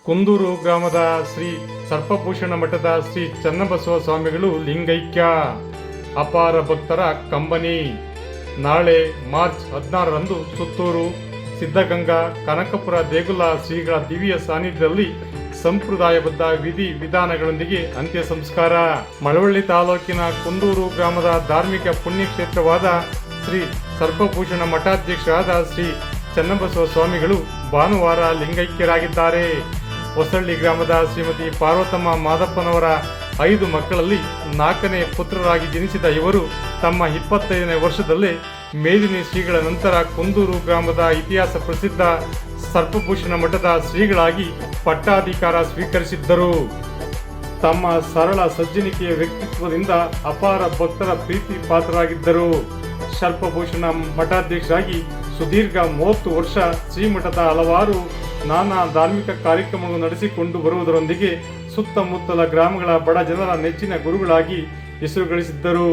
ಕುಂದೂರು ಗ್ರಾಮದ ಶ್ರೀ ಸರ್ಪಭೂಷಣ ಮಠದ ಶ್ರೀ ಚನ್ನಬಸವ ಸ್ವಾಮಿಗಳು ಲಿಂಗೈಕ್ಯ ಅಪಾರ ಭಕ್ತರ ಕಂಬನಿ. ನಾಳೆ ಮಾರ್ಚ್ 16ರಂದು ಸುತ್ತೂರು ಸಿದ್ಧಗಂಗಾ ಕನಕಪುರ ದೇಗುಲ ಶ್ರೀಗಳ ದಿವ್ಯ ಸಾನ್ನಿಧ್ಯದಲ್ಲಿ ಸಂಪ್ರದಾಯಬದ್ಧ ವಿಧಿ ವಿಧಾನಗಳೊಂದಿಗೆ ಅಂತ್ಯ ಸಂಸ್ಕಾರ. ಮಳವಳ್ಳಿ ತಾಲೂಕಿನ ಕುಂದೂರು ಗ್ರಾಮದ ಧಾರ್ಮಿಕ ಪುಣ್ಯಕ್ಷೇತ್ರವಾದ ಶ್ರೀ ಸರ್ಪಭೂಷಣ ಮಠಾಧ್ಯಕ್ಷರಾದ ಶ್ರೀ ಚನ್ನಬಸವ ಸ್ವಾಮಿಗಳು ಭಾನುವಾರ ಲಿಂಗೈಕ್ಯರಾಗಿದ್ದಾರೆ. ಹೊಸಳ್ಳಿ ಗ್ರಾಮದ ಶ್ರೀಮತಿ ಪಾರ್ವತಮ್ಮ ಮಾದಪ್ಪನವರ 5 ಮಕ್ಕಳಲ್ಲಿ 4ನೇ ಪುತ್ರರಾಗಿ ಜನಿಸಿದ ಇವರು ತಮ್ಮ 25ನೇ ವರ್ಷದಲ್ಲೇ ಮೇದಿನಿ ಶ್ರೀಗಳ ನಂತರ ಕುಂದೂರು ಗ್ರಾಮದ ಇತಿಹಾಸ ಪ್ರಸಿದ್ಧ ಸರ್ಪಭೂಷಣ ಮಠದ ಶ್ರೀಗಳಾಗಿ ಪಟ್ಟಾಧಿಕಾರ ಸ್ವೀಕರಿಸಿದ್ದರು. ತಮ್ಮ ಸರಳ ಸಜ್ಜನಿಕೆಯ ವ್ಯಕ್ತಿತ್ವದಿಂದ ಅಪಾರ ಭಕ್ತರ ಪ್ರೀತಿ ಪಾತ್ರರಾಗಿದ್ದರು. ಸರ್ಪಭೂಷಣ ಮಠಾಧ್ಯಕ್ಷರಾಗಿ ಸುದೀರ್ಘ 30 ವರ್ಷ ಶ್ರೀಮಠದ ಹಲವಾರು ನಾನಾ ಧಾರ್ಮಿಕ ಕಾರ್ಯಕ್ರಮಗಳು ನಡೆಸಿಕೊಂಡು ಬರುವುದರೊಂದಿಗೆ ಸುತ್ತಮುತ್ತಲ ಗ್ರಾಮಗಳ ಬಡ ಜನರ ನೆಚ್ಚಿನ ಗುರುಗಳಾಗಿ ಹೆಸರು ಗಳಿಸಿದ್ದರು.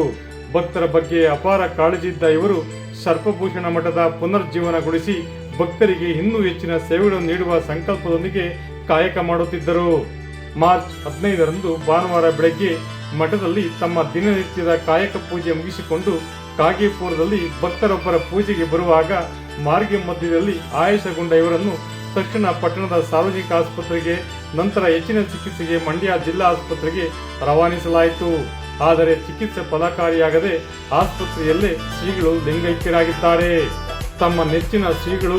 ಭಕ್ತರ ಬಗ್ಗೆ ಅಪಾರ ಕಾಳಜಿ ಇದ್ದ ಇವರು ಸರ್ಪಭೂಷಣ ಮಠದ ಪುನರ್ಜೀವನಗೊಳಿಸಿ ಭಕ್ತರಿಗೆ ಇನ್ನೂ ಹೆಚ್ಚಿನ ಸೇವೆಗಳನ್ನು ನೀಡುವ ಸಂಕಲ್ಪದೊಂದಿಗೆ ಕಾಯಕ ಮಾಡುತ್ತಿದ್ದರು. ಮಾರ್ಚ್ 15ರಂದು ಭಾನುವಾರ ಬೆಳಗ್ಗೆ ಮಠದಲ್ಲಿ ತಮ್ಮ ದಿನನಿತ್ಯದ ಕಾಯಕ ಪೂಜೆ ಮುಗಿಸಿಕೊಂಡು ಕಾಗೇಪುರದಲ್ಲಿ ಭಕ್ತರೊಬ್ಬರ ಪೂಜೆಗೆ ಬರುವಾಗ ಮಾರ್ಗ ಮಧ್ಯದಲ್ಲಿ ಆಯಾಸಗೊಂಡ ಇವರನ್ನು ತಕ್ಷಣ ಪಟ್ಟಣದ ಸಾರ್ವಜನಿಕ ಆಸ್ಪತ್ರೆಗೆ, ನಂತರ ಹೆಚ್ಚಿನ ಚಿಕಿತ್ಸೆಗೆ ಮಂಡ್ಯ ಜಿಲ್ಲಾ ಆಸ್ಪತ್ರೆಗೆ ರವಾನಿಸಲಾಯಿತು. ಆದರೆ ಚಿಕಿತ್ಸೆ ಫಲಕಾರಿಯಾಗದೆ ಆಸ್ಪತ್ರೆಯಲ್ಲೇ ಶ್ರೀಗಳು ಲಿಂಗೈಕ್ಯರಾಗಿದ್ದಾರೆ. ತಮ್ಮ ನೆಚ್ಚಿನ ಶ್ರೀಗಳು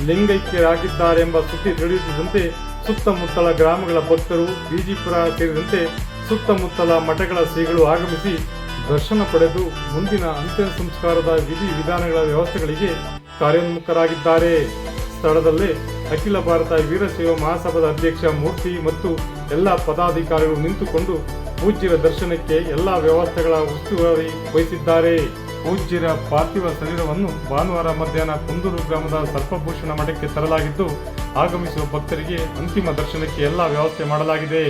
ಲಿಂಗೈಕ್ಯರಾಗಿದ್ದಾರೆಂಬ ಸುದ್ದಿ ತಿಳಿಯುತ್ತಿದ್ದಂತೆ ಸುತ್ತಮುತ್ತಲ ಗ್ರಾಮಗಳ ಭಕ್ತರು, ಬಿಜಿಪುರ ಸೇರಿದಂತೆ ಸುತ್ತಮುತ್ತಲ ಮಠಗಳ ಶ್ರೀಗಳು ಆಗಮಿಸಿ ದರ್ಶನ ಪಡೆದು ಮುಂದಿನ ಅಂತ್ಯ ಸಂಸ್ಕಾರದ ವಿಧಿ ವಿಧಾನಗಳ ವ್ಯವಸ್ಥೆಗಳಿಗೆ ಕಾರ್ಯೋನ್ಮುಖರಾಗಿದ್ದಾರೆ. ಸ್ಥಳದಲ್ಲೇ ಅಖಿಲ ಭಾರತ ವೀರಶೈವ ಮಹಾಸಭಾದ ಅಧ್ಯಕ್ಷ ಮೂರ್ತಿ ಮತ್ತು ಎಲ್ಲ ಪದಾಧಿಕಾರಿಗಳು ನಿಂತುಕೊಂಡು ಪೂಜ್ಯರ ದರ್ಶನಕ್ಕೆ ಎಲ್ಲ ವ್ಯವಸ್ಥೆಗಳ ಉಸ್ತುವಾರಿ ವಹಿಸಿದ್ದಾರೆ. ಪೂಜ್ಯರ ಪಾರ್ಥಿವ ಶರೀರವನ್ನು ಭಾನುವಾರ ಮಧ್ಯಾಹ್ನ ಕುಂದೂರು ಗ್ರಾಮದ ಸರ್ಪಭೂಷಣ ಮಠಕ್ಕೆ ತರಲಾಗಿದ್ದು, ಆಗಮಿಸುವ ಭಕ್ತರಿಗೆ ಅಂತಿಮ ದರ್ಶನಕ್ಕೆ ಎಲ್ಲ ವ್ಯವಸ್ಥೆ ಮಾಡಲಾಗಿದೆ.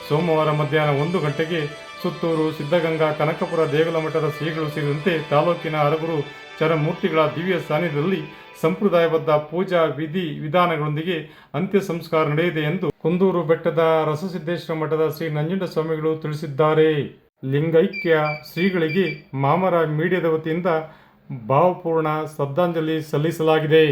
ಸೋಮವಾರ ಮಧ್ಯಾಹ್ನ 1 ಗಂಟೆಗೆ ಸುತ್ತೂರು ಸಿದ್ಧಗಂಗಾ ಕನಕಪುರ ದೇಗುಲ ಮಠದ ಶ್ರೀಗಳು ಸೇರಿದಂತೆ ತಾಲೂಕಿನ ಹರಗುರು ಚರಮೂರ್ತಿಗಳ ದಿವ್ಯ ಸಾನ್ನಿಧ್ಯದಲ್ಲಿ ಸಂಪ್ರದಾಯಬದ್ಧ ಪೂಜಾ ವಿಧಿ ವಿಧಾನಗಳೊಂದಿಗೆ ಅಂತ್ಯ ಸಂಸ್ಕಾರ ನಡೆಯಿದೆ ಎಂದು ಕುಂದೂರು ಬೆಟ್ಟದ ರಸಸಿದ್ದೇಶ್ವರ ಮಠದ ಶ್ರೀ ನಂಜುಂಡ ಸ್ವಾಮಿಗಳು ತಿಳಿಸಿದ್ದಾರೆ. ಲಿಂಗೈಕ್ಯ ಶ್ರೀಗಳಿಗೆ ಮಾಮರ ಮೀಡಿಯಾದ ವತಿಯಿಂದ ಭಾವಪೂರ್ಣ ಶ್ರದ್ಧಾಂಜಲಿ ಸಲ್ಲಿಸಲಾಗಿದೆ.